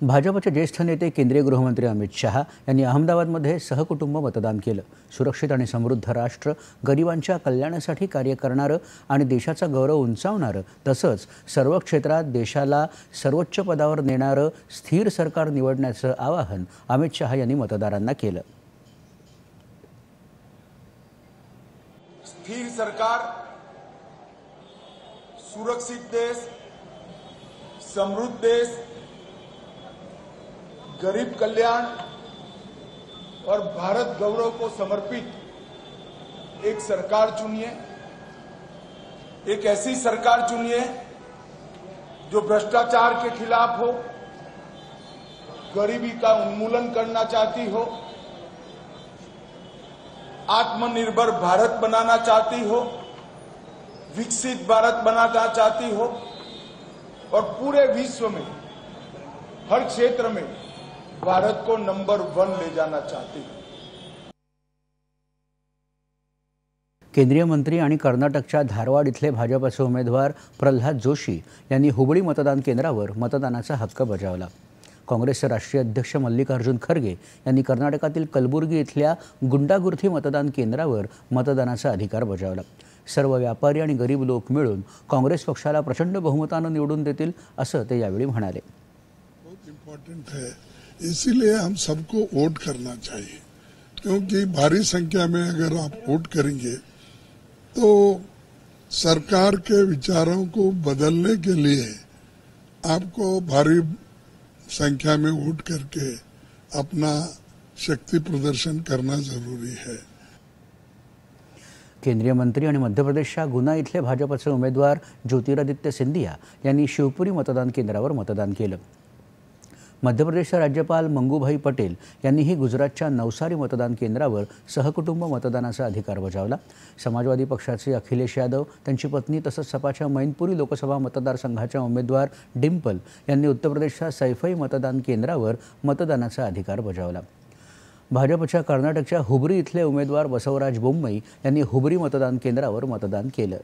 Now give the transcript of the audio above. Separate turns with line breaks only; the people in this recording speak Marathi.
भाजपचे ज्येष्ठ नेते केंद्रीय गृहमंत्री अमित शहा यांनी अहमदाबादमध्ये सहकुटुंब मतदान केलं। सुरक्षित आणि समृद्ध राष्ट्र, गरिबांच्या कल्याणासाठी कार्य करणारं आणि देशाचा गौरव उंचावणारं तसंच सर्व क्षेत्रात देशाला सर्वोच्च पदावर नेणारं स्थिर सरकार निवडण्याचं आवाहन अमित शहा यांनी मतदारांना केलं।
स्थिर सरकार, सुरक्षित देश, समृद्ध देश, गरीब कल्याण और भारत गौरव को समर्पित एक सरकार चुनिए। एक ऐसी सरकार चुनिए जो भ्रष्टाचार के खिलाफ हो, गरीबी का उन्मूलन करना चाहती हो, आत्मनिर्भर भारत बनाना चाहती हो, विकसित भारत बनाना चाहती हो और पूरे विश्व में हर क्षेत्र में भारत को नंबर 1 ले जाना चाहती है।
केंद्रीय मंत्री आणि कर्नाटकच्या धारवाड इथले भाजपचे उमेदवार प्रल्हाद जोशी यांनी हुबळी मतदान केंद्रावर मतदानाचा हक्क बजावला। काँग्रेसचे राष्ट्रीय अध्यक्ष मल्लिकार्जुन खरगे यांनी कर्नाटकातील कलबुर्गी इथल्या गुंडागुर्थी मतदान केंद्रावर मतदानाचा अधिकार बजावला। सर्व व्यापारी आणि गरीब लोक मिळून काँग्रेस पक्षाला प्रचंड बहुमताने निवडून देतील असं ते यावेळी म्हणाले।
बहुत इम्पोर्टेंट है, इसीलिए हम सबको वोट करना चाहिए, क्योंकि भारी संख्या में अगर आप वोट करेंगे तो सरकार के विचारों को बदलने के लिए आपको भारी संख्या में वोट करके अपना शक्ति प्रदर्शन करना जरूरी है।
केंद्रीय मंत्री आणि मध्य प्रदेशच्या गुना इथले भाजपचे उमेदवार ज्योतिरादित्य सिंधिया यांनी शिवपुरी मतदान केंद्रावर मतदान केलं। मध्य प्रदेशचे राज्यपाल मंगूभाई पटेल यांनीही गुजरातच्या नवसारी मतदान केंद्रावर सहकुटुंब मतदानाचा अधिकार बजावला। समाजवादी पक्षाचे अखिलेश यादव, त्यांची पत्नी तसंच सपाच्या मैनपुरी लोकसभा मतदारसंघाच्या उमेदवार डिंपल यांनी उत्तर प्रदेशच्या सैफई मतदान केंद्रावर मतदानाचा अधिकार बजावला। भाजपच्या कर्नाटकच्या हुबरी इथले उमेदवार बसवराज बोम्मई यांनी हुबरी मतदान केंद्रावर मतदान केलं।